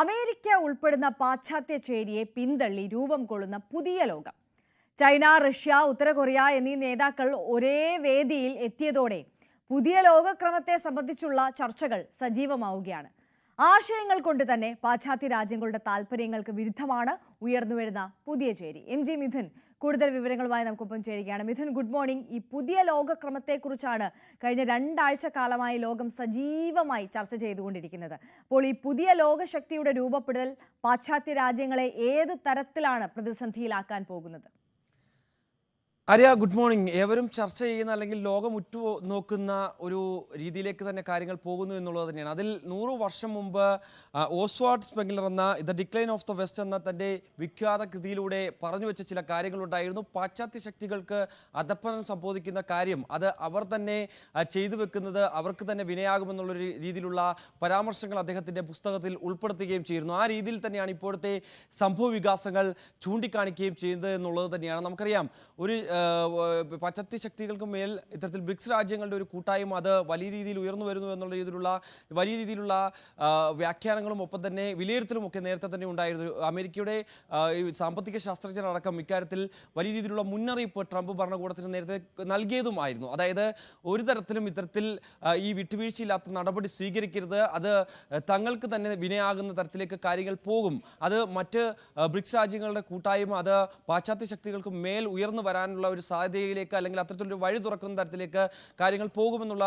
America ഉൾപ്പെടുന്ന പാശ്ചാത്യ ചേരിയെ പിന്തള്ളി രൂപം കൊള്ളുന്ന പുതിയ ലോകം. ചൈന, റഷ്യ, ഉത്തര കൊറിയ എന്നീ നേതാക്കൾ ഒരേ വേദിയിൽ എത്തിയതോടെ പുതിയ ലോകക്രമത്തെ സംബന്ധിച്ചുള്ള ചർച്ചകൾ സജീവമാവുകയാണ്. ആശയങ്ങൾ കൊണ്ട് തന്നെ പാശ്ചാത്യ രാജ്യങ്ങളുടെ താൽപര്യങ്ങൾക്ക് വിരുദ്ധമാണ് ഉയർന്നുവരുന്ന പുതിയ ചേരി. MG മിഥുൻ കൂടുതൽ വിവരങ്ങളുമായി നമുക്കൊപ്പം ചേരുകയാണ്. Mithun, good morning. ഈ പുതിയ ലോകക്രമത്തെക്കുറിച്ചാണ് കഴിഞ്ഞ 2 ആഴ്ച കാലമായി ലോകം സജീവമായി ചർച്ച ചെയ്തുകൊണ്ടിരിക്കുന്നത്. അപ്പോൾ ഈ പുതിയ ലോകശക്തിയുടെ രൂപപ്പെടൽ പാശ്ചാത്യ രാജ്യങ്ങളെ ഏത് തരത്തിലാണ് പ്രതിസന്ധിയിലാക്കാൻ പോകുന്നത്? Arya, good morning. ഏവരും ചർച്ച ചെയ്യുന്ന അല്ലെങ്കിൽ ലോകം ഉറ്റുനോക്കുന്ന ഒരു രീതിയിലേക്ക് തന്നെ കാര്യങ്ങൾ പോകുന്നു എന്നുള്ളത് തന്നെയാണ്. അതിൽ 100 വർഷം മുമ്പ് ഓസ്വാൾഡ് സ്പെംഗ്ലർ എന്ന the decline of the west എന്ന തൻ്റെ വിഖ്യാത കൃതിയിലൂടെ പറഞ്ഞു വെച്ച ചില കാര്യങ്ങളുണ്ടായിരുന്നു. പാശ്ചാത്യ ശക്തികൾക്ക് അധപ്പതനം സംഭവിക്കുന്ന കാര്യം അത് അവർ തന്നെ ചെയ്തു വെക്കുന്നത് അവർക്ക് തന്നെ വിനയാകുമെന്നുള്ളൊരു രീതിയിലുള്ള പരാമർശങ്ങൾ അദ്ദേഹത്തിൻ്റെ പുസ്തകത്തിൽ ഉൾപ്പെടുത്തുകയും ചെയ്യുന്നു. ആ രീതിയിൽ തന്നെയാണ് ഇപ്പോഴത്തെ സംഭവ വികാസങ്ങൾ ചൂണ്ടിക്കാണിക്കുകയും ചെയ്യുന്നത് എന്നുള്ളത് തന്നെയാണ്. നമുക്കറിയാം, ഒരു പാശ്ചാത്യ ശക്തികൾക്ക് മേൽ ഇത്തരത്തിൽ ബ്രിക്സ് രാജ്യങ്ങളുടെ ഒരു കൂട്ടായ്മ അത് വലിയ രീതിയിൽ ഉയർന്നു വരുന്നു എന്നുള്ള രീതിയിലുള്ള വലിയ രീതിയിലുള്ള വ്യാഖ്യാനങ്ങളും ഒപ്പം തന്നെ വിലയിരുത്തലും ഒക്കെ നേരത്തെ തന്നെ ഉണ്ടായിരുന്നു. അമേരിക്കയുടെ സാമ്പത്തിക ശാസ്ത്രജ്ഞരടക്കം ഇക്കാര്യത്തിൽ വലിയ രീതിയിലുള്ള മുന്നറിയിപ്പ് ട്രംപ് ഭരണകൂടത്തിന് നേരത്തെ നൽകിയതുമായിരുന്നു. അതായത് ഒരു തരത്തിലും ഇത്തരത്തിൽ ഈ വിട്ടുവീഴ്ചയില്ലാത്ത നടപടി സ്വീകരിക്കരുത്, അത് തങ്ങൾക്ക് തന്നെ വിനയാകുന്ന തരത്തിലേക്ക് കാര്യങ്ങൾ പോകും, അത് മറ്റ് ബ്രിക്സ് രാജ്യങ്ങളുടെ കൂട്ടായ്മ അത് പാശ്ചാത്യ ശക്തികൾക്ക് മേൽ ഉയർന്നു വരാനുള്ള ഒരു സാധ്യതയിലേക്ക് അല്ലെങ്കിൽ അത്തരത്തിലൊരു വഴി തുറക്കുന്ന തരത്തിലേക്ക് കാര്യങ്ങൾ പോകുമെന്നുള്ള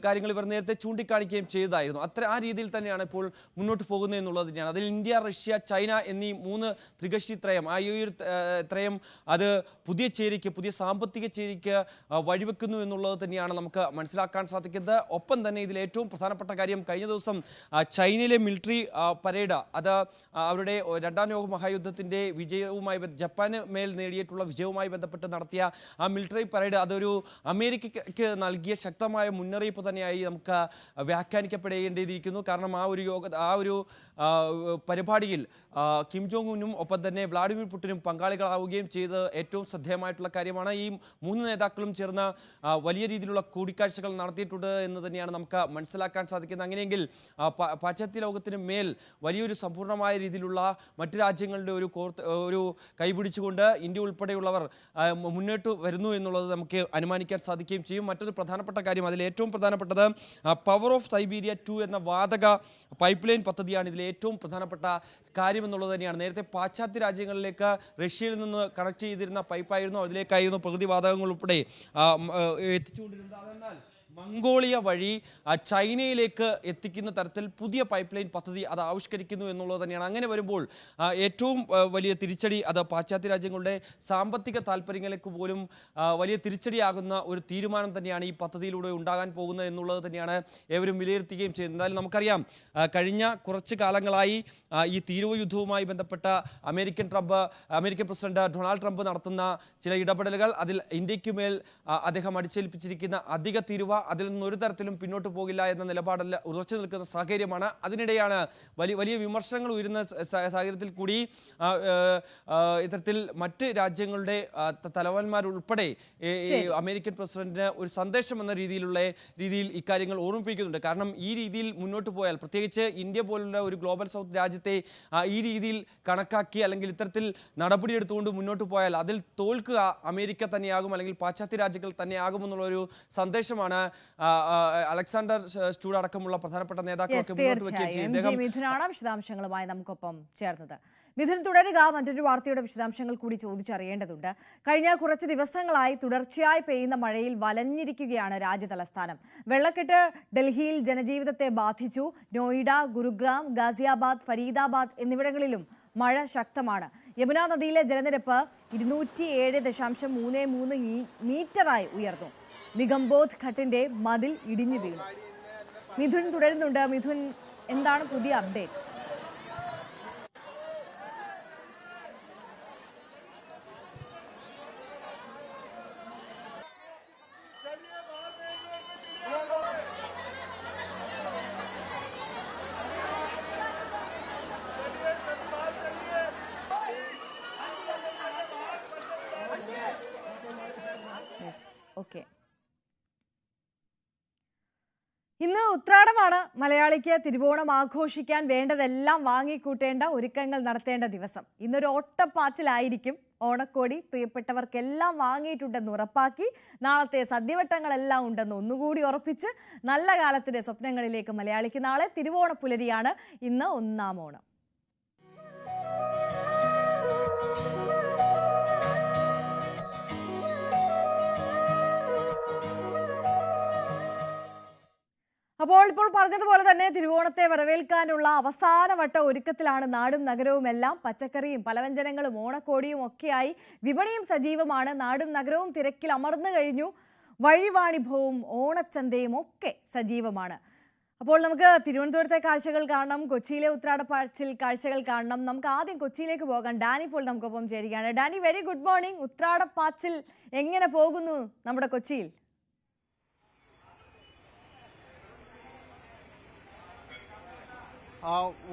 കാര്യങ്ങൾ ഇവർ നേരത്തെ ചൂണ്ടിക്കാണിക്കുകയും ചെയ്തതായിരുന്നു. ആ രീതിയിൽ തന്നെയാണ് ഇപ്പോൾ മുന്നോട്ട് പോകുന്നത് എന്നുള്ളത് തന്നെയാണ്. അതിൽ ഇന്ത്യ, റഷ്യ, ചൈന എന്നീ 3 ത്രികക്ഷി ത്രയം, ആ ഈ ഒരു ത്രയം അത് പുതിയ ചേരിക്ക്, പുതിയ സാമ്പത്തിക ചേരിക്ക് വഴിവെക്കുന്നു എന്നുള്ളത് തന്നെയാണ് നമുക്ക് മനസ്സിലാക്കാൻ സാധിക്കുന്നത്. ഒപ്പം തന്നെ ഇതിൽ ഏറ്റവും പ്രധാനപ്പെട്ട കാര്യം, കഴിഞ്ഞ ദിവസം ചൈനയിലെ മിലിറ്ററി പരേഡ് അത് അവരുടെ 2ാം ലോക മഹായുദ്ധത്തിൻ്റെ വിജയവുമായി ജപ്പാന് മേൽ നേടിയിട്ടുള്ള വിജയവുമായി ബന്ധപ്പെട്ട് നടത്തിയ ആ മിലിറ്ററി പരേഡ് അതൊരു അമേരിക്കയ്ക്ക് നൽകിയ ശക്തമായ മുന്നറിയിപ്പ് തന്നെയായി നമുക്ക് വ്യാഖ്യാനിക്കപ്പെടേണ്ടിയിരിക്കുന്നു. കാരണം ആ ഒരു പരിപാടിയിൽ കിം ജോങ് ഉന്നും ഒപ്പം തന്നെ വ്ളാഡിമിർ പുടിനും പങ്കാളികളാവുകയും ചെയ്ത് ഏറ്റവും ശ്രദ്ധേയമായിട്ടുള്ള കാര്യമാണ്. ഈ 3 നേതാക്കളും ചേർന്ന് വലിയ രീതിയിലുള്ള കൂടിക്കാഴ്ചകൾ നടത്തിയിട്ടുണ്ട് എന്ന് തന്നെയാണ് നമുക്ക് മനസ്സിലാക്കാൻ സാധിക്കുന്നത്. അങ്ങനെയെങ്കിൽ പാശ്ചാത്യ ലോകത്തിന് മേൽ വലിയൊരു സമ്പൂർണ്ണമായ രീതിയിലുള്ള മറ്റു രാജ്യങ്ങളുടെ ഒരു കൈപിടിച്ചുകൊണ്ട് ഇന്ത്യ ഉൾപ്പെടെയുള്ളവർ മുന്നോട്ട് വരുന്നു എന്നുള്ളത് നമുക്ക് അനുമാനിക്കാൻ സാധിക്കുകയും ചെയ്യും. മറ്റൊരു പ്രധാനപ്പെട്ട കാര്യം, അതിൽ ഏറ്റവും പ്രധാനപ്പെട്ടത് പവർ ഓഫ് സൈബീരിയ 2 എന്ന വാതക പൈപ്പ് ലൈൻ പദ്ധതിയാണ് ഇതിലെ ഏറ്റവും പ്രധാനപ്പെട്ട കാര്യം എന്നുള്ളത് തന്നെയാണ്. നേരത്തെ പാശ്ചാത്യ രാജ്യങ്ങളിലേക്ക് റഷ്യയിൽ നിന്ന് കണക്ട് ചെയ്തിരുന്ന പൈപ്പായിരുന്നു, അതിലേക്കായിരുന്നു പ്രകൃതിവാതകങ്ങൾ ഉൾപ്പെടെ എത്തിച്ചുകൊണ്ടിരുന്നത്. എന്നാൽ മംഗോളിയ വഴി ചൈനയിലേക്ക് എത്തിക്കുന്ന തരത്തിൽ പുതിയ പൈപ്പ് ലൈൻ പദ്ധതി അത് ആവിഷ്കരിക്കുന്നു എന്നുള്ളത് തന്നെയാണ്. അങ്ങനെ വരുമ്പോൾ ഏറ്റവും വലിയ തിരിച്ചടി അത് പാശ്ചാത്യ രാജ്യങ്ങളുടെ സാമ്പത്തിക താല്പര്യങ്ങൾക്ക് പോലും വലിയ തിരിച്ചടിയാകുന്ന ഒരു തീരുമാനം തന്നെയാണ് ഈ പദ്ധതിയിലൂടെ ഉണ്ടാകാൻ പോകുന്നത് എന്നുള്ളത് തന്നെയാണ് ഏവരും വിലയിരുത്തുകയും ചെയ്യുന്നത്. എന്തായാലും നമുക്കറിയാം, കഴിഞ്ഞ കുറച്ച് കാലങ്ങളായി ഈ തീരുവ യുദ്ധവുമായി ബന്ധപ്പെട്ട അമേരിക്കൻ പ്രസിഡന്റ് ഡൊണാൾഡ് ട്രംപ് നടത്തുന്ന ചില ഇടപെടലുകൾ, അതിൽ ഇന്ത്യക്ക് മേൽ അദ്ദേഹം അടിച്ചേൽപ്പിച്ചിരിക്കുന്ന അധിക തീരുവ, അതിൽ നിന്ന് ഒരു തരത്തിലും പിന്നോട്ട് പോകില്ല എന്ന നിലപാടിൽ ഉറച്ചു നിൽക്കുന്ന സാഹചര്യമാണ്. അതിനിടെയാണ് വലിയ വിമർശനങ്ങൾ ഉയരുന്ന സാഹചര്യത്തിൽ കൂടി ഇത്തരത്തിൽ മറ്റ് രാജ്യങ്ങളുടെ തലവന്മാരുൾപ്പെടെ അമേരിക്കൻ പ്രസിഡന്റിന് ഒരു സന്ദേശം എന്ന രീതിയിൽ ഇക്കാര്യങ്ങൾ ഓർമ്മിപ്പിക്കുന്നുണ്ട്. കാരണം ഈ രീതിയിൽ മുന്നോട്ട് പോയാൽ, പ്രത്യേകിച്ച് ഇന്ത്യ പോലുള്ള ഒരു ഗ്ലോബൽ സൗത്ത് രാജ്യത്തെ ഈ രീതിയിൽ കണക്കാക്കി അല്ലെങ്കിൽ ഇത്തരത്തിൽ നടപടിയെടുത്തുകൊണ്ട് മുന്നോട്ട് പോയാൽ അതിൽ തോൽക്കുക അമേരിക്ക തന്നെയാകും അല്ലെങ്കിൽ പാശ്ചാത്യ രാജ്യങ്ങൾ തന്നെയാകുമെന്നുള്ളൊരു സന്ദേശമാണ് അലക്സാണ്ടർ സ്റ്റൂഡ് അടക്കമുള്ള പ്രധാനപ്പെട്ട നേതാക്കളൊക്കെ മുന്നോട്ട് വയ്ക്കുകയും ചെയ്തു. മിഥുനാണ് വിശദാംശങ്ങളുമായി നമുക്കൊപ്പം ചേർന്നത്. മിഥുൻ, തുടരുക. മറ്റൊരു വാർത്തയുടെ വിശദാംശങ്ങൾ കൂടി ചോദിച്ചറിയേണ്ടതുണ്ട്. കഴിഞ്ഞ കുറച്ച് ദിവസങ്ങളായി തുടർച്ചയായി പെയ്യുന്ന മഴയിൽ വലഞ്ഞിരിക്കുകയാണ് രാജ്യതലസ്ഥാനം. വെള്ളക്കെട്ട് ഡൽഹിയിൽ ജനജീവിതത്തെ ബാധിച്ചു. നോയിഡ, ഗുരുഗ്രാം, ഗാസിയാബാദ്, ഫരീദാബാദ് എന്നിവിടങ്ങളിലും മഴ ശക്തമാണ്. യമുന നദിയിലെ ജലനിരപ്പ് 207.33 മീറ്ററായി ഉയർന്നു. നിഗംബോധ് ഘട്ടിന്റെ മതിൽ ഇടിഞ്ഞു വീണു. മിഥുൻ തുടരുന്നുണ്ട്. മിഥുൻ, എന്താണ് പുതിയ അപ്ഡേറ്റ്സ്? ഓക്കെ. ഇന്ന് ഉത്രാടമാണ്. മലയാളിക്ക് തിരുവോണം ആഘോഷിക്കാൻ വേണ്ടതെല്ലാം വാങ്ങിക്കൂട്ടേണ്ട, ഒരുക്കങ്ങൾ നടത്തേണ്ട ദിവസം. ഇന്നൊരു ഓട്ടപ്പാച്ചിലായിരിക്കും. ഓണക്കോടി പ്രിയപ്പെട്ടവർക്കെല്ലാം വാങ്ങിയിട്ടുണ്ടെന്ന് ഉറപ്പാക്കി, നാളത്തെ സദ്യവട്ടങ്ങളെല്ലാം ഉണ്ടെന്ന് ഒന്നുകൂടി ഉറപ്പിച്ച്, നല്ല കാലത്തിന്റെ സ്വപ്നങ്ങളിലേക്ക് മലയാളിക്ക് നാളെ തിരുവോണ പുലരിയാണ്. ഇന്ന് ഒന്നാം ഓണം. ഇപ്പോൾ പറഞ്ഞതുപോലെ തന്നെ തിരുവോണത്തെ വരവേൽക്കാനുള്ള അവസാനവട്ട ഒരുക്കത്തിലാണ് നാടും നഗരവും എല്ലാം. പച്ചക്കറിയും പലവ്യഞ്ജനങ്ങളും ഓണക്കോടിയും ഒക്കെയായി വിപണിയും സജീവമാണ്. നാടും നഗരവും തിരക്കിൽ അമർന്നു കഴിഞ്ഞു. വഴിവാണിഭവും ഓണച്ചന്തയും ഒക്കെ സജീവമാണ്. അപ്പോൾ നമുക്ക് തിരുവനന്തപുരത്തെ കാഴ്ചകൾ കാണണം, കൊച്ചിയിലെ ഉത്രാടപ്പാച്ചിൽ കാഴ്ചകൾ കാണണം. നമുക്ക് ആദ്യം കൊച്ചിയിലേക്ക് പോകാം. ഡാനി ഇപ്പോൾ നമുക്കൊപ്പം ചേരുകയാണ്. Dani, very good morning. ഉത്രാടപ്പാച്ചിൽ എങ്ങനെ പോകുന്നു നമ്മുടെ കൊച്ചിയിൽ?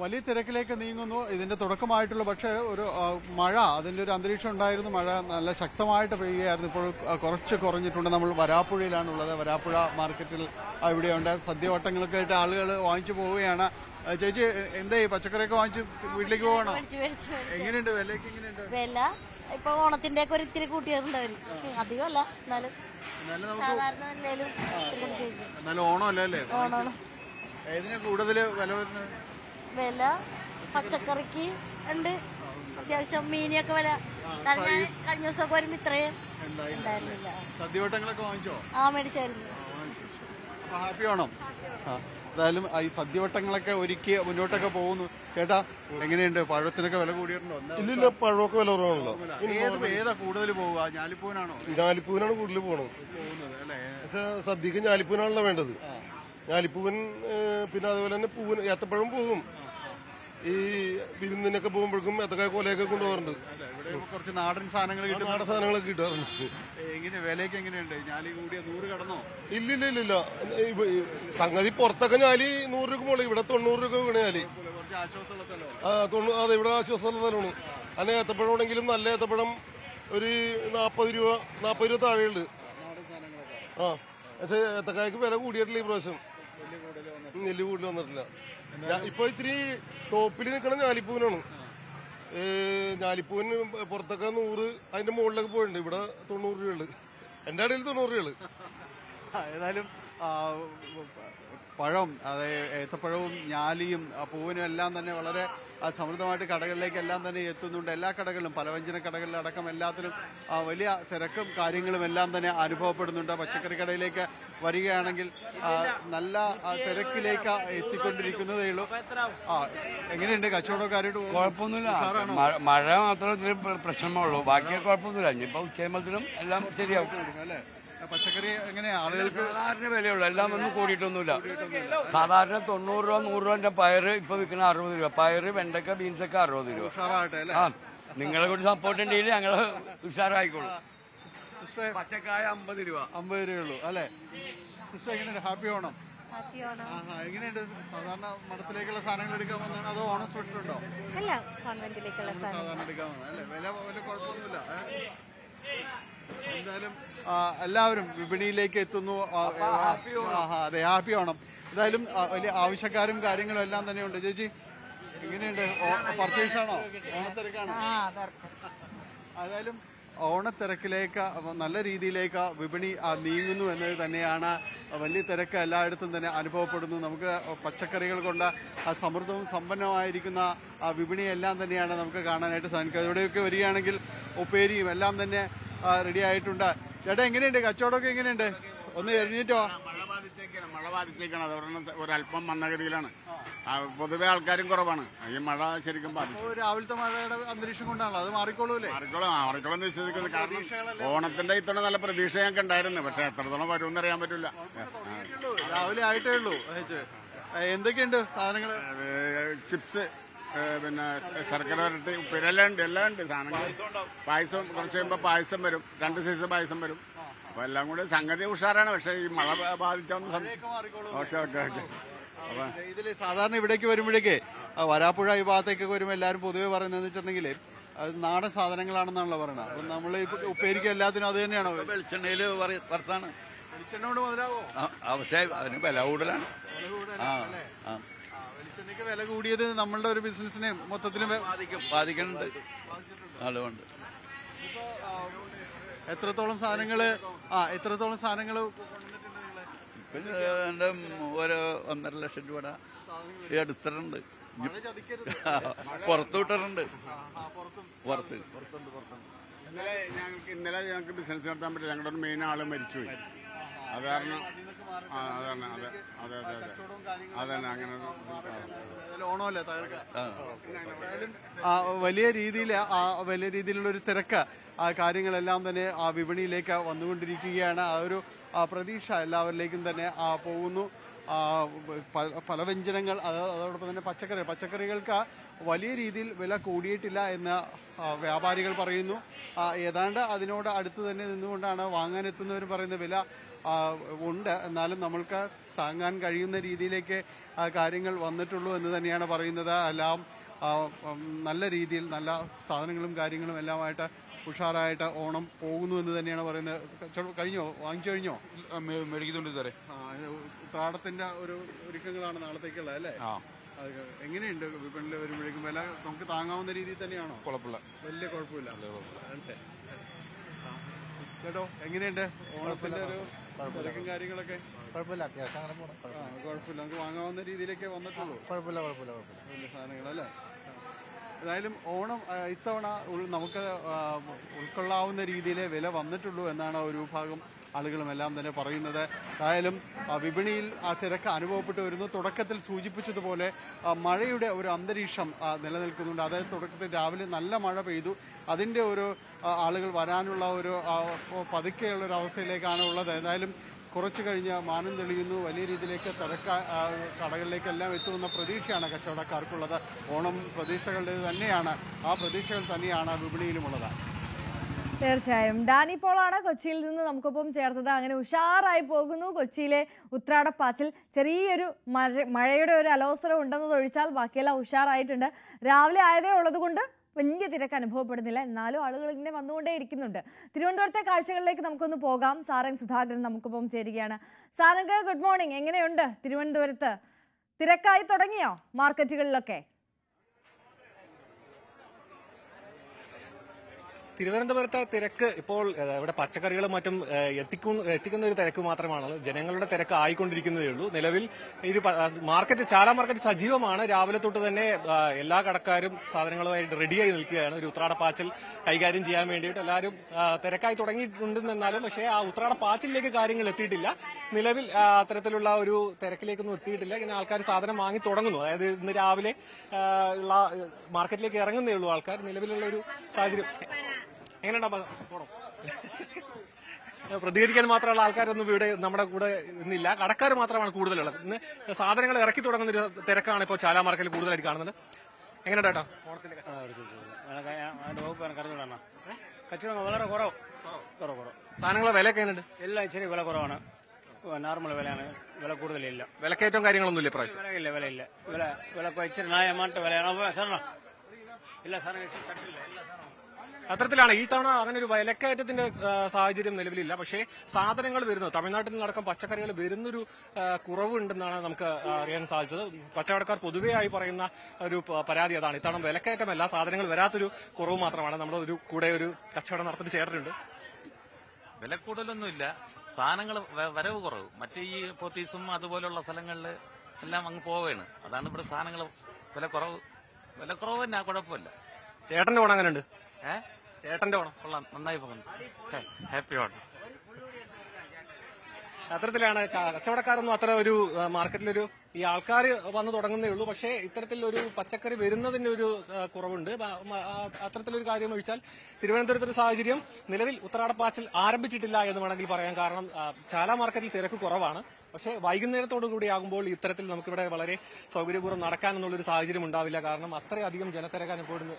വലിയ തിരക്കിലേക്ക് നീങ്ങുന്നു. ഇതിന്റെ തുടക്കമായിട്ടുള്ള പക്ഷേ ഒരു മഴ, അതിന്റെ ഒരു അന്തരീക്ഷം ഉണ്ടായിരുന്നു. മഴ നല്ല ശക്തമായിട്ട് പെയ്യുകയായിരുന്നു. ഇപ്പോൾ കുറച്ച് കുറഞ്ഞിട്ടുണ്ട്. നമ്മൾ വരാപ്പുഴയിലാണുള്ളത്. വരാപ്പുഴ മാർക്കറ്റിൽ ഇവിടെയുണ്ട്. സദ്യവട്ടങ്ങളൊക്കെ ആയിട്ട് ആളുകൾ വാങ്ങിച്ചു പോവുകയാണ്. ചേച്ചി, എന്താ ഈ പച്ചക്കറിയൊക്കെ വാങ്ങിച്ച് വീട്ടിലേക്ക് പോകണോ? എങ്ങനെയുണ്ട് വിലയൊക്കെ? എങ്ങനെയുണ്ട് വില? ഇപ്പൊ ഓണത്തിന്റെ ഒക്കെ ഒരു ഇത്തിരി കൂട്ടിയിട്ടുണ്ടായിരുന്നു. അധികമല്ല, എന്നാലും നല്ല ഓണം അല്ലേ? ഓണമാണ്. ഏതിനാ കൂടുതൽ വില വരുന്നത്? വില പച്ചക്കറിക്ക് ഉണ്ട്, അത്യാവശ്യം മീനിയൊക്കെ വില. കഴിഞ്ഞ ദിവസമൊക്കെ വരുമ്പോ ഇത്രയും ഉണ്ടായിരുന്നില്ല. സദ്യവട്ടങ്ങളൊക്കെ വാങ്ങിച്ചോ? മേടിച്ചായിരുന്നു. ഹാപ്പി ഓണം. എന്തായാലും ഈ സദ്യവട്ടങ്ങളൊക്കെ ഒരുക്കി മുന്നോട്ടൊക്കെ പോകുന്നു. ചേട്ടാ, എങ്ങനെയുണ്ട്? പഴത്തിനൊക്കെ വില കൂടിയിട്ടുണ്ടോ? ഇല്ലില്ല, പഴമൊക്കെ വില കുറവാണല്ലോ. ഏതാ കൂടുതൽ പോവുക? ഞാലിപ്പൂവിനാണോ? ഞാലിപ്പൂവിനാണ് കൂടുതൽ പോകുന്നത് അല്ലേ? പക്ഷെ സദ്യക്ക് ഞാലിപ്പൂവിനാണല്ലോ വേണ്ടത്. ഞാലിപ്പൂവൻ, പിന്നെ അതുപോലെ തന്നെ പൂവൻ, ഏത്തപ്പഴം പോകും. ഈ വിരുന്നിനൊക്കെ പോകുമ്പോഴേക്കും ഏത്തക്കായ കൊലയൊക്കെ കൊണ്ടുപോകാറുണ്ട്. കുറച്ച് നാടൻ സാധനങ്ങൾ കിട്ടും. നാടൻ സാധനങ്ങളൊക്കെ കിട്ടാറുണ്ട്. എങ്ങനെ വിലയൊക്കെ എങ്ങനെയുണ്ട്? ഞാലി കൂടിയ 100 കടന്നോ? ഇല്ലില്ല, സംഗതി പുറത്തൊക്കെ ഞാലി 100 രൂപ മുകളിൽ, ഇവിടെ 90 രൂപ വീണ ഞാലി. കുറച്ച് ആശ്വാസമുള്ള അതെ, ഇവിടെ ആശ്വാസമുള്ള സ്ഥലമാണ്. അതിന് ഏത്തപ്പഴം ഉണ്ടെങ്കിലും നല്ല ഏത്തപ്പഴം ഒരു 40 രൂപ താഴെയുണ്ട്. പക്ഷെ ഏത്തക്കായ്ക്ക് വില കൂടിയിട്ടില്ല ഈ പ്രാവശ്യം. നെല്ല് കൂടുതൽ വന്നിട്ടില്ല. ഇപ്പൊ ഇത്തിരി ടോപ്പിൽ നിൽക്കണ ഞാലിപ്പൂവിനാണ്. ഞാലിപ്പൂവിന് പുറത്തൊക്കെ 100, അതിന്റെ മുകളിലൊക്കെ പോയിട്ടുണ്ട്. ഇവിടെ 90 രൂപയുള്ളു. എന്റെ ഇടയിൽ 90 രൂപയുള്ളു. ഏതായാലും പഴം, അതായത് ഏത്തപ്പഴവും ഞാലിയും പൂവിനും എല്ലാം തന്നെ വളരെ സമൃദ്ധമായിട്ട് കടകളിലേക്ക് എല്ലാം തന്നെ എത്തുന്നുണ്ട്. എല്ലാ കടകളിലും, പലവ്യഞ്ജന കടകളിലടക്കം എല്ലാത്തിലും വലിയ തിരക്കും കാര്യങ്ങളും എല്ലാം തന്നെ അനുഭവപ്പെടുന്നുണ്ട്. പച്ചക്കറി കടയിലേക്ക് വരികയാണെങ്കിൽ നല്ല തിരക്കിലേക്ക് എത്തിക്കൊണ്ടിരിക്കുന്നതേ ഉള്ളൂ. എങ്ങനെയുണ്ട് കച്ചവടക്കാരായിട്ട്? കുഴപ്പമൊന്നുമില്ല, മഴ മാത്രമേ പ്രശ്നമുള്ളൂ, ബാക്കി കുഴപ്പമൊന്നുമില്ല. ഇനിയിപ്പോ ഉച്ചയാകുമ്പോഴത്തേനും എല്ലാം ശരിയാവും. അല്ലേ? പച്ചക്കറി എങ്ങനെയാ? ആളുകൾക്ക് സാധാരണ വിലയുള്ളൂ, എല്ലാം ഒന്നും കൂടിയിട്ടൊന്നുമില്ല. സാധാരണ 90 രൂപ 100 രൂപന്റെ പയറ് ഇപ്പൊ വിൽക്കുന്ന 60 രൂപ. പയറ്, വെണ്ടക്ക, ബീൻസൊക്കെ 60 രൂപ. നിങ്ങളെ കൂടി സപ്പോർട്ട് ഉണ്ടെങ്കിൽ ഞങ്ങള് ഉഷാറായിക്കോളൂ. പച്ചക്കായ 50 രൂപ. 50 രൂപയുള്ളൂ അല്ലെ? സിസ്റ്റർ, എങ്ങനെയുണ്ട്? ഹാപ്പി ഓണം. എങ്ങനെയുണ്ട്? സാധാരണ മഠത്തിലേക്കുള്ള സാധനങ്ങൾ എടുക്കാൻ വന്നതാണ് അതോ ഓണം സ്പെഷ്യൽ ഉണ്ടോ? അല്ല, കോൺവെന്റിലേക്കുള്ള സാധാരണ എടുക്കാൻ വന്നത് അല്ലെ? വില കുഴപ്പമൊന്നുമില്ല. എന്തായാലും എല്ലാവരും വിപണിയിലേക്ക് എത്തുന്നു. അതെ, ഹാപ്പി ഓണം. എന്തായാലും വലിയ ആവശ്യക്കാരും കാര്യങ്ങളും എല്ലാം തന്നെയുണ്ട്. ചേച്ചി, എങ്ങനെയുണ്ട്? പർച്ചേസ് ആണോ? ഓണത്തിരക്കാണോ? ഏതായാലും ഓണത്തിരക്കിലേക്ക് നല്ല രീതിയിലേക്ക് വിപണി നീങ്ങുന്നു എന്നത് തന്നെയാണ്. വലിയ തിരക്ക് എല്ലായിടത്തും തന്നെ അനുഭവപ്പെടുന്നു. നമുക്ക് പച്ചക്കറികൾ കൊണ്ട് സമൃദ്ധവും സമ്പന്നമായിരിക്കുന്ന വിപണിയെല്ലാം തന്നെയാണ് നമുക്ക് കാണാനായിട്ട് സാധിക്കുക. ഇവിടെയൊക്കെ വരികയാണെങ്കിൽ ഉപ്പേരിയും എല്ലാം തന്നെ റെഡി ആയിട്ടുണ്ട്. ചേട്ടാ, എങ്ങനെയുണ്ട്? കച്ചവടമൊക്കെ എങ്ങനെയുണ്ട്? ഒന്ന് എറിഞ്ഞിട്ടോ? മഴ ബാധിച്ചേക്കാണ്, അതുകൊണ്ട് ഒരല്പം മന്ദഗതിയിലാണ്. പൊതുവെ ആൾക്കാരും കുറവാണ്. ഈ മഴ ശരിക്കും ബാധിക്കും. രാവിലത്തെ മഴയുടെ അന്തരീക്ഷം കൊണ്ടാണല്ലോ, അത് മാറിക്കോളൂല്ലേ? മാറിക്കോളൂ എന്ന് വിശ്വസിക്കുന്നത്. കാരണം ഓണത്തിന്റെ ഇത്തവണ നല്ല പ്രതീക്ഷ ഞങ്ങൾക്ക് ഉണ്ടായിരുന്നു. പക്ഷെ എത്രത്തോളം വരുമെന്ന് അറിയാൻ പറ്റില്ല. രാവിലെ ആയിട്ടേ ഉള്ളൂ. എന്തൊക്കെയുണ്ട് സാധനങ്ങൾ? ചിപ്സ്, പിന്നെ ശർക്കര വരട്ടി, ഉപ്പിരെല്ലാം ഉണ്ട്, എല്ലാം ഉണ്ട് സാധനങ്ങൾ. പായസം കുറച്ച് കഴിയുമ്പോൾ പായസം വരും, 2 സൈസ് പായസം വരും. അപ്പൊ എല്ലാം കൂടി സംഗതി ഉഷാറാണ്. പക്ഷെ ഈ മഴ ബാധിച്ചാന്ന് സംശയം. ഓക്കെ. ഇതില് സാധാരണ ഇവിടേക്ക് വരുമ്പോഴേക്കേ വരാപ്പുഴ ഈ ഭാഗത്തേക്കൊക്കെ വരുമ്പോൾ എല്ലാവരും പൊതുവെ പറയുന്നതെന്ന് വെച്ചിട്ടുണ്ടെങ്കിൽ അത് നാടൻ സാധനങ്ങളാണെന്നാണല്ലോ പറയുന്നത്. അപ്പൊ നമ്മൾ ഇപ്പൊ ഉപ്പേരിക്ക് എല്ലാത്തിനും അത് തന്നെയാണോ? വെളിച്ചെണ്ണയിൽ വറുത്താണ് വെളിച്ചെണ്ണോട് മുതലാവോ? പക്ഷേ അതിന് വില കൂടുതലാണ്. വില കൂടുതലല്ലേ? വെളിച്ചെണ്ണയ്ക്ക് വില കൂടിയത് നമ്മളുടെ ഒരു ബിസിനസിനെ മൊത്തത്തിലും ബാധിക്കുന്നുണ്ട്. അതുകൊണ്ട് എത്രത്തോളം സാധനങ്ങള് ഇപ്പം എൻ്റെ ഒരു 1.5 ലക്ഷം രൂപ എടുത്തിട്ടുണ്ട്. പുറത്തു വിട്ടിട്ടുണ്ട്. പുറത്ത് ഇന്നലെ ഞങ്ങൾക്ക് ബിസിനസ് നടത്താൻ പറ്റില്ല. ഞങ്ങളുടെ ഒരു മെയിൻ ആള് മരിച്ചുപോയി. അത് കാരണം അതന്നെ അങ്ങനെ ഓണമല്ലേ തകർക്ക. വലിയ രീതിയിലുള്ള ഒരു തിരക്ക് കാര്യങ്ങളെല്ലാം തന്നെ ആ വിപണിയിലേക്ക് വന്നുകൊണ്ടിരിക്കുകയാണ്. ആ ഒരു പ്രതീക്ഷ എല്ലാവരിലേക്കും തന്നെ പോകുന്നു. ഫലവ്യഞ്ജനങ്ങൾ അതോടൊപ്പം തന്നെ പച്ചക്കറികൾക്ക് വലിയ രീതിയിൽ വില കൂടിയിട്ടില്ല എന്ന് വ്യാപാരികൾ പറയുന്നു. ഏതാണ്ട് അതിനോട് അടുത്ത് തന്നെ നിന്നുകൊണ്ടാണ് വാങ്ങാനെത്തുന്നവർ പറയുന്ന വില ഉണ്ട്, എന്നാലും നമ്മൾക്ക് താങ്ങാൻ കഴിയുന്ന രീതിയിലേക്ക് കാര്യങ്ങൾ വന്നിട്ടുള്ളൂ എന്ന് തന്നെയാണ് പറയുന്നത്. എല്ലാം നല്ല രീതിയിൽ നല്ല സാധനങ്ങളും കാര്യങ്ങളും എല്ലാമായിട്ട് ഉഷാറായിട്ട് ഓണം പോകുന്നു എന്ന് തന്നെയാണ് പറയുന്നത്. വാങ്ങിച്ചു കഴിഞ്ഞോ? മേടിക്കുന്നുണ്ട് സാറേ. ഉത്രാടത്തിന്റെ ഒരു ഒരുക്കങ്ങളാണ് നാളത്തേക്കുള്ള അല്ലേ? എങ്ങനെയുണ്ട് വിപണിയിൽ വരുമ്പോഴേക്കും വില നമുക്ക് താങ്ങാവുന്ന രീതിയിൽ തന്നെയാണോ? കുഴപ്പമില്ല, വലിയ കുഴപ്പമില്ല. കേട്ടോ, എങ്ങനെയുണ്ട് ഓണത്തിന്റെ ഒരു തിരക്കും കാര്യങ്ങളൊക്കെ? കുഴപ്പമില്ല, അത്യാവശ്യം അങ്ങനെ പോകണം. കുഴപ്പമില്ല, നമുക്ക് വാങ്ങാവുന്ന രീതിയിലേക്കേ വന്നിട്ടുള്ളൂ. കുഴപ്പമില്ല. വലിയ സാധനങ്ങളല്ലേ? ഏതായാലും ഓണം ഇത്തവണ നമുക്ക് ഉൾക്കൊള്ളാവുന്ന രീതിയിലെ വില വന്നിട്ടുള്ളൂ എന്നാണ് ഒരു വിഭാഗം ആളുകളും എല്ലാം തന്നെ പറയുന്നത്. ഏതായാലും വിപണിയിൽ ആ തിരക്ക് അനുഭവപ്പെട്ടു വരുന്നു. തുടക്കത്തിൽ സൂചിപ്പിച്ചതുപോലെ മഴയുടെ ഒരു അന്തരീക്ഷം നിലനിൽക്കുന്നുണ്ട്. അതായത് തുടക്കത്തിൽ രാവിലെ നല്ല മഴ പെയ്തു. അതിന്റെ ഒരു ആളുകൾ വരാനുള്ള ഒരു പതുക്കെയുള്ള ഒരു അവസ്ഥയിലേക്കാണ് ഉള്ളത്. ഏതായാലും കുറച്ചു കഴിഞ്ഞ് മാനം തെളിയുന്നു. വലിയ രീതിയിലേക്ക് കടകളിലേക്കെല്ലാം എത്തുമെന്ന പ്രതീക്ഷയാണ് കച്ചവടക്കാർക്കുള്ളത്. ഓണം പ്രതീക്ഷകളുടെ തന്നെയാണ്, ആ പ്രതീക്ഷകൾ തന്നെയാണ് വിപണിയിലുമുള്ളത്. തീർച്ചയായും ഡാനി പോളാണ് കൊച്ചിയിൽ നിന്ന് നമുക്കൊപ്പം ചേർത്തത്. അങ്ങനെ ഉഷാറായി പോകുന്നു കൊച്ചിയിലെ ഉത്രാടപ്പാച്ചിൽ. ചെറിയൊരു മഴയുടെ ഒരു അലോസരം ഉണ്ടെന്നതൊഴിച്ചാൽ ബാക്കിയെല്ലാം ഉഷാറായിട്ടുണ്ട്. രാവിലെ ആയതേ ഉള്ളത് കൊണ്ട് വലിയ തിരക്ക് അനുഭവപ്പെടുന്നില്ല, എന്നാലും ആളുകൾ ഇങ്ങനെ വന്നുകൊണ്ടേ ഇരിക്കുന്നുണ്ട്. തിരുവനന്തപുരത്തെ കാഴ്ചകളിലേക്ക് നമുക്കൊന്ന് പോകാം. സാരംഗ് സുധാകരൻ നമുക്കൊപ്പം ചേരുകയാണ്. Sarang, good morning. എങ്ങനെയുണ്ട് തിരുവനന്തപുരത്ത്? തിരക്കായി തുടങ്ങിയോ മാർക്കറ്റുകളിലൊക്കെ? തിരുവനന്തപുരത്തെ തിരക്ക് ഇപ്പോൾ ഇവിടെ പച്ചക്കറികളും മറ്റും എത്തിക്കുന്ന ഒരു തിരക്ക് മാത്രമാണ്. ജനങ്ങളുടെ തിരക്ക് ആയിക്കൊണ്ടിരിക്കുന്നതേ ഉള്ളൂ. നിലവിൽ ഈ ചാല മാർക്കറ്റ് സജീവമാണ്. രാവിലെ തൊട്ട് തന്നെ എല്ലാ കടക്കാരും സാധനങ്ങളുമായിട്ട് റെഡിയായി നിൽക്കുകയാണ്. ഒരു ഉത്രാടപ്പാച്ചിൽ കൈകാര്യം ചെയ്യാൻ വേണ്ടിയിട്ട് എല്ലാവരും തിരക്കായി തുടങ്ങിയിട്ടുണ്ടെന്നാലും പക്ഷേ ആ ഉത്രാടപ്പാച്ചിലേക്ക് കാര്യങ്ങൾ എത്തിയിട്ടില്ല. നിലവിൽ അത്തരത്തിലുള്ള ഒരു തിരക്കിലേക്കൊന്നും എത്തിയിട്ടില്ല. ഇങ്ങനെ ആൾക്കാർ സാധനം വാങ്ങി തുടങ്ങുന്നു. അതായത് ഇന്ന് രാവിലെ ഉള്ള മാർക്കറ്റിലേക്ക് ഇറങ്ങുന്നേ ഉള്ളൂ ആൾക്കാർ. നിലവിലുള്ള ഒരു സാഹചര്യം എങ്ങനെയുണ്ടാ? പ്രതികരിക്കാൻ മാത്രമുള്ള ആൾക്കാരൊന്നും ഇവിടെ നമ്മുടെ കൂടെ ഇന്നില്ല. കടക്കാർ മാത്രമാണ് കൂടുതലുള്ളത്. ഇന്ന് സാധനങ്ങൾ ഇറക്കി തുടങ്ങുന്ന ഒരു തിരക്കാണ് ഇപ്പോൾ ചാല മാർക്കറ്റിൽ കൂടുതലായിട്ട് കാണുന്നത്. എങ്ങനെയുണ്ടാ ഓണത്തിന്റെ കച്ചവടം വളരെ കുറവ്. സാധനങ്ങളെ വിലയൊക്കെ എങ്ങനെയുണ്ട്? എല്ലാം ഇച്ചിരി വില കുറവാണ്. നോർമൽ വിലയാണ്, വില കൂടുതലില്ല. വിലക്കയറ്റവും കാര്യങ്ങളൊന്നുമില്ല പ്രാവശ്യം? വിലയില്ല. വില ഇച്ചിരി ന്യായമായിട്ട് വിലയാണ്. സാധനം ഇല്ല, സാധനം തട്ടില്ല. അത്തരത്തിലാണ് ഈ തവണ അങ്ങനെ ഒരു വിലക്കയറ്റത്തിന്റെ സാഹചര്യം നിലവിലില്ല. പക്ഷേ സാധനങ്ങൾ വരുന്നത് തമിഴ്നാട്ടിൽ നിന്നടക്കം പച്ചക്കറികൾ വരുന്നൊരു കുറവുണ്ടെന്നാണ് നമുക്ക് അറിയാൻ സാധിച്ചത്. കച്ചവടക്കാർ പൊതുവെയായി പറയുന്ന ഒരു പരാതി അതാണ്. ഇത്തവണ വിലക്കയറ്റമല്ല, സാധനങ്ങൾ വരാത്തൊരു കുറവ് മാത്രമാണ്. നമ്മുടെ ഒരു കൂടെ ഒരു കച്ചവടം നടത്തുന്ന ചേട്ടനുണ്ട്. വില കൂടുതലൊന്നുമില്ല, സാധനങ്ങൾ വരവ് കുറവ്. മറ്റേ ഈ പോത്തീസും അതുപോലുള്ള സ്ഥലങ്ങളിൽ എല്ലാം അങ്ങ് പോവുകയാണ്. അതാണ് ഇവിടെ സാധനങ്ങൾ വിലക്കുറവ് തന്നെ, കുഴപ്പമില്ല. ചേട്ടന്റെ ഓണം അങ്ങനെ ഉണ്ട്? ചേട്ടന്റെ ഓണം കൊള്ളാം, നന്നായി പോകുന്നു. ഹാപ്പി ഓണം. അത്തരത്തിലാണ് കച്ചവടക്കാരൊന്നും അത്ര ഒരു മാർക്കറ്റിലൊരു ഈ ആൾക്കാർ വന്നു തുടങ്ങുന്നേ ഉള്ളൂ. പക്ഷേ ഇത്തരത്തിലൊരു പച്ചക്കറി വരുന്നതിന്റെ ഒരു കുറവുണ്ട്. അത്തരത്തിലൊരു കാര്യം ഒഴിച്ചാൽ തിരുവനന്തപുരത്തൊരു സാഹചര്യം നിലവിൽ ഉത്രാടപ്പാച്ചിൽ ആരംഭിച്ചിട്ടില്ല എന്ന് വേണമെങ്കിൽ പറയാം. കാരണം ചാല മാർക്കറ്റിൽ തിരക്ക് കുറവാണ്. പക്ഷേ വൈകുന്നേരത്തോടു കൂടിയാകുമ്പോൾ ഇത്തരത്തിൽ നമുക്കിവിടെ വളരെ സൗകര്യപൂർവ്വം നടക്കാനെന്നുള്ളൊരു സാഹചര്യം ഉണ്ടാവില്ല. കാരണം അത്രയധികം ജനത്തിരക്ക്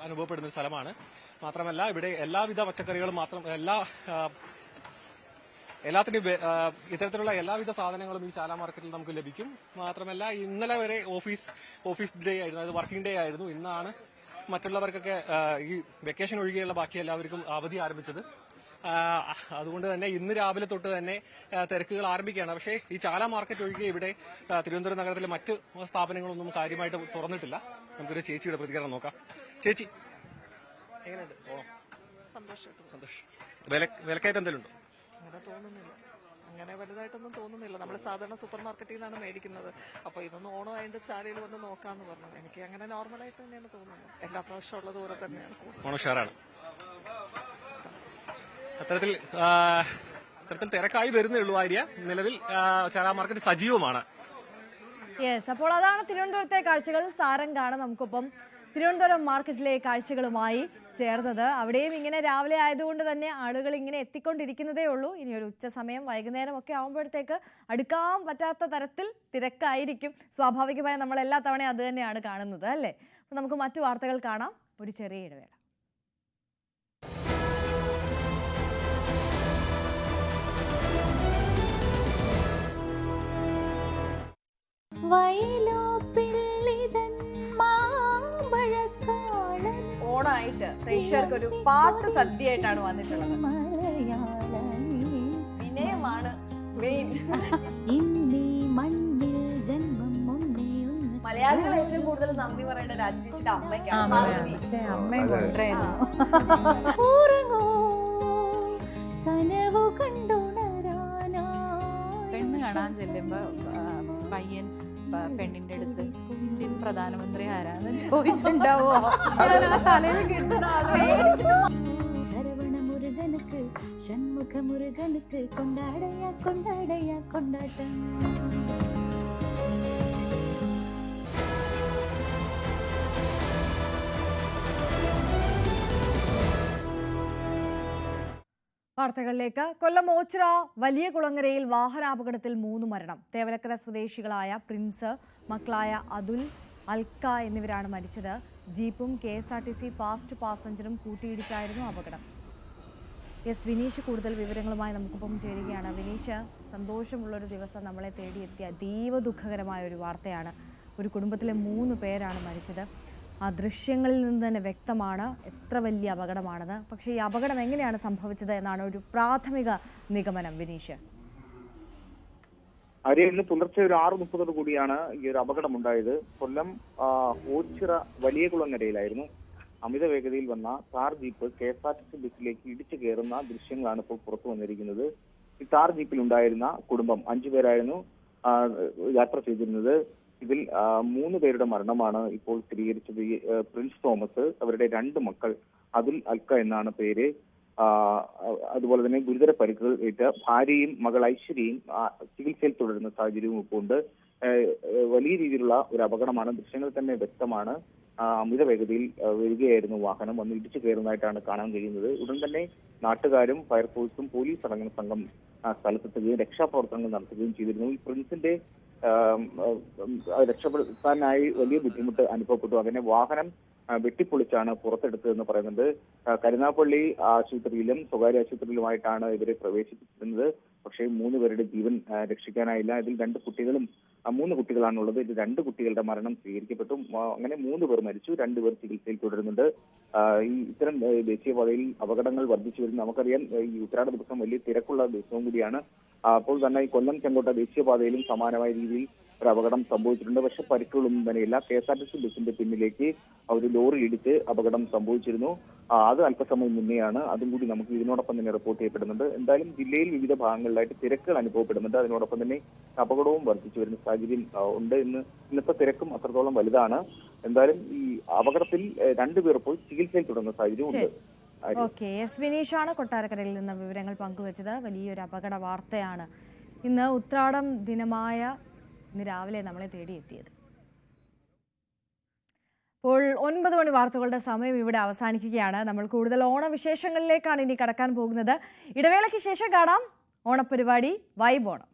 അനുഭവപ്പെടുന്ന സ്ഥലമാണ്. മാത്രമല്ല ഇവിടെ എല്ലാവിധ പച്ചക്കറികളും എല്ലാത്തിനും ഇത്തരത്തിലുള്ള എല്ലാവിധ സാധനങ്ങളും ഈ ചാല മാർക്കറ്റിൽ നമുക്ക് ലഭിക്കും. മാത്രമല്ല ഇന്നലെ വരെ ഓഫീസ് ഡേ ആയിരുന്നു, അത് വർക്കിംഗ് ഡേ ആയിരുന്നു. ഇന്നാണ് മറ്റുള്ളവർക്കൊക്കെ ഈ വെക്കേഷൻ ഒഴികെയുള്ള ബാക്കി എല്ലാവർക്കും അവധി ആരംഭിച്ചത്. അതുകൊണ്ട് തന്നെ ഇന്ന് രാവിലെ തൊട്ട് തന്നെ തിരക്കുകൾ ആരംഭിക്കുകയാണ്. പക്ഷേ ഈ ചാല മാർക്കറ്റ് ഒഴികെ ഇവിടെ തിരുവനന്തപുരം നഗരത്തിലെ മറ്റ് സ്ഥാപനങ്ങളൊന്നും കാര്യമായിട്ട് തുറന്നിട്ടില്ല. നമുക്കൊരു ചേച്ചിയുടെ പ്രതികരണം നോക്കാം. ചേച്ചി, എങ്ങനെയുണ്ട് ഓണം? സന്തോഷം. വിലക്കയറ്റം എന്തെങ്കിലും ഉണ്ടോ? അങ്ങനെ തോന്നുന്നില്ല, അങ്ങനെ വലുതായിട്ടൊന്നും തോന്നുന്നില്ല. നമ്മൾ സാധാരണ സൂപ്പർ മാർക്കറ്റിൽ നിന്നാണ് മേടിക്കുന്നത്. അപ്പോൾ ഇതൊന്ന് ഓണമായിട്ട് ചാലയിൽ വന്ന് നോക്കാന്ന് പറഞ്ഞു. എനിക്ക് അങ്ങനെ നോർമലായിട്ട് തന്നെയാണ് തോന്നുന്നത്. എല്ലാ പ്രാവശ്യം ഉള്ളത് പോലെ തന്നെയാണ്. ഓണഷാറാണ്. അത്തരത്തിൽ തിരക്കായി വരുന്നേ ഉള്ളൂ. ആര്യ, നിലവിൽ ചാല മാർക്കറ്റ് സജീവമാണ്. യെസ്, അപ്പോൾ അതാണ് തിരുവനന്തപുരത്തെ കാഴ്ചകൾ. സാരംഗാണ് നമുക്കൊപ്പം തിരുവനന്തപുരം മാർക്കറ്റിലെ കാഴ്ചകളുമായി ചേർന്നത്. അവിടെയും ഇങ്ങനെ രാവിലെ ആയതുകൊണ്ട് തന്നെ ആളുകൾ ഇങ്ങനെ എത്തിക്കൊണ്ടിരിക്കുന്നതേ ഉള്ളൂ. ഇനി ഒരു ഉച്ച സമയം വൈകുന്നേരം ഒക്കെ ആകുമ്പോഴത്തേക്ക് അടുക്കാൻ പറ്റാത്ത തരത്തിൽ തിരക്കായിരിക്കും. സ്വാഭാവികമായി നമ്മൾ എല്ലാ തവണയും അത് തന്നെയാണ് കാണുന്നത്, അല്ലേ? അപ്പോൾ നമുക്ക് മറ്റു വാർത്തകൾ കാണാം. ഒരു ചെറിയ ഇടവേള. ഓണായിട്ട് പ്രേക്ഷകർക്ക് ഒരു പാട്ട് സദ്യയായിട്ടാണ് വന്നിട്ടുള്ളത്. വിനയമാണ് മെയിൻ. മലയാളികൾ ഏറ്റവും കൂടുതൽ നന്ദി പറയേണ്ട രാജശേഷിയുടെ അമ്മയ്ക്കാണ്. പെണ്ണ് കാണാൻ ചെല്ലുമ്പോ പയ്യൻ പെണ്ണിന്റെ അടുത്ത് ഇന്ത്യൻ പ്രധാനമന്ത്രി ആരാന്ന് ചോദിച്ചിട്ടുണ്ടാവോ? ശരവണ മുരുകനുക്ക് ഷൺമുഖ മുരുകനുക്ക് കൊണ്ടാടയ കൊണ്ടാടയ കൊണ്ടാട്ടം. വാർത്തകളിലേക്ക്. കൊല്ലം ഓച്ചിറ വലിയ കുളങ്ങരയിൽ വാഹനാപകടത്തിൽ 3 മരണം. തേവലക്കര സ്വദേശികളായ പ്രിൻസ്, മക്കളായ അതുൽ, അൽക്ക എന്നിവരാണ് മരിച്ചത്. ജീപ്പും KSRTC ഫാസ്റ്റ് പാസഞ്ചറും കൂട്ടിയിടിച്ചായിരുന്നു അപകടം. എസ് വിനീഷ് കൂടുതൽ വിവരങ്ങളുമായി നമുക്കൊപ്പം ചേരുകയാണ്. വിനീഷ്, സന്തോഷമുള്ളൊരു ദിവസം നമ്മളെ തേടിയെത്തിയ അതീവ ദുഃഖകരമായ ഒരു വാർത്തയാണ്. ഒരു കുടുംബത്തിലെ 3 പേരാണ് മരിച്ചത്. ആ ദൃശ്യങ്ങളിൽ നിന്ന് തന്നെ വ്യക്തമാണ് എത്ര വലിയ അപകടമാണെന്ന്. പക്ഷേ ഈ അപകടം എങ്ങനെയാണ് സംഭവിച്ചത് എന്നാണ് ഒരു പ്രാഥമിക നിഗമനം. വിനീഷ്, ഇന്ന് പുലർച്ചെ ഒരു 6:30 കൂടിയാണ് ഈ ഒരു അപകടം ഉണ്ടായത്. കൊല്ലം ഓച്ചിറ വലിയ കുളങ്ങരയിലായിരുന്നു. അമിത വേഗതയിൽ വന്ന താർ ജീപ്പ് KSRTC ബസ്സിലേക്ക് ഇടിച്ചു കയറുന്ന ദൃശ്യങ്ങളാണ് ഇപ്പോൾ പുറത്തു വന്നിരിക്കുന്നത്. ഈ താർ ജീപ്പിലുണ്ടായിരുന്ന കുടുംബം 5 പേരായിരുന്നു യാത്ര ചെയ്തിരുന്നത്. ഇതിൽ 3 പേരുടെ മരണമാണ് ഇപ്പോൾ സ്ഥിരീകരിച്ചത്. പ്രിൻസ് തോമസ്, അവരുടെ 2 മക്കൾ, അതുൽ, അൽക്ക എന്നാണ് പേര്. അതുപോലെ തന്നെ ഗുരുതര പരിക്കുകൾ ഏറ്റ ഭാര്യയും മകൾ ഐശ്വര്യയും ചികിത്സയിൽ തുടരുന്ന സാഹചര്യവും ഇപ്പോൾ ഉണ്ട്. വലിയ രീതിയിലുള്ള ഒരു അപകടമാണ്. ദൃശ്യങ്ങൾ തന്നെ വ്യക്തമാണ്. അമിത വേഗതയിൽ വരികയായിരുന്നു വാഹനം, വന്ന് ഇടിച്ചു കയറുന്നതായിട്ടാണ് കാണാൻ കഴിയുന്നത്. ഉടൻ തന്നെ നാട്ടുകാരും ഫയർഫോഴ്സും പോലീസ് അടങ്ങുന്ന സംഘം സ്ഥലത്തെത്തുകയും രക്ഷാപ്രവർത്തനങ്ങൾ നടത്തുകയും ചെയ്തിരുന്നു. ഈ പ്രിൻസിന്റെ രക്ഷപ്പെടുത്താനായി വലിയ ബുദ്ധിമുട്ട് അനുഭവപ്പെട്ടു. അങ്ങനെ വാഹനം വെട്ടിപ്പൊളിച്ചാണ് പുറത്തെടുത്തതെന്ന് പറയുന്നുണ്ട്. കരുനാഗപ്പള്ളി ആശുപത്രിയിലും സ്വകാര്യ ആശുപത്രിയിലുമായിട്ടാണ് ഇവരെ പ്രവേശിപ്പിച്ചിരുന്നത്. പക്ഷേ 3 പേരുടെ ജീവൻ രക്ഷിക്കാനായില്ല. ഇതിൽ 2 കുട്ടികളും 3 കുട്ടികളാണുള്ളത്. ഇത് 2 കുട്ടികളുടെ മരണം സ്വീകരിക്കപ്പെട്ടു. അങ്ങനെ 3 പേർ മരിച്ചു, 2 പേർ ചികിത്സയിൽ തുടരുന്നുണ്ട്. ഇത്തരം ദേശീയപാതയിൽ അപകടങ്ങൾ വർദ്ധിച്ചു വരുന്നു. നമുക്കറിയാം, ഈ ഉത്രാട ദിവസം വലിയ തിരക്കുള്ള ദിവസവും കൂടിയാണ്. അപ്പോൾ തന്നെ ഈ കൊല്ലം ചെങ്കോട്ട ദേശീയപാതയിലും സമാനമായ രീതിയിൽ ഒരു അപകടം സംഭവിച്ചിട്ടുണ്ട്. പക്ഷെ പരിക്കുകളൊന്നും തന്നെയില്ല. KSRTC ബസിന്റെ പിന്നിലേക്ക് ഒരു ലോറി ഇടിച്ച് അപകടം സംഭവിച്ചിരുന്നു. അത് അല്പസമയം മുന്നെയാണ്. അതും കൂടി നമുക്ക് ഇതിനോടൊപ്പം തന്നെ റിപ്പോർട്ട് ചെയ്യപ്പെടുന്നുണ്ട്. എന്തായാലും ജില്ലയിൽ വിവിധ ഭാഗങ്ങളിലായിട്ട് തിരക്കുകൾ അനുഭവപ്പെടുന്നുണ്ട്. അതിനോടൊപ്പം തന്നെ അപകടവും വർദ്ധിച്ചു വരുന്ന സാഹചര്യം ഉണ്ട്. ഇന്നത്തെ തിരക്കും അത്രത്തോളം വലുതാണ്. എന്തായാലും ഈ അപകടത്തിൽ 2 പേർ ഇപ്പോൾ ചികിത്സയിൽ തുടങ്ങുന്ന സാഹചര്യം ഉണ്ട്. ഓക്കെ, എസ് വിനീഷാണ് കൊട്ടാരക്കരയിൽ നിന്ന് വിവരങ്ങൾ പങ്കുവച്ചത്. വലിയൊരു അപകട വാർത്തയാണ് ഇന്ന് ഉത്രാടം ദിനമായ ഇന്ന് രാവിലെ നമ്മളെ തേടിയെത്തിയത്. ഇപ്പോൾ 9 മണി വാർത്തകളുടെ സമയം ഇവിടെ അവസാനിക്കുകയാണ്. നമ്മൾ കൂടുതൽ ഓണവിശേഷങ്ങളിലേക്കാണ് ഇനി കടക്കാൻ പോകുന്നത്. ഇടവേളയ്ക്ക് ശേഷം കാണാം ഓണപരിപാടി വൈബ് ഓണം.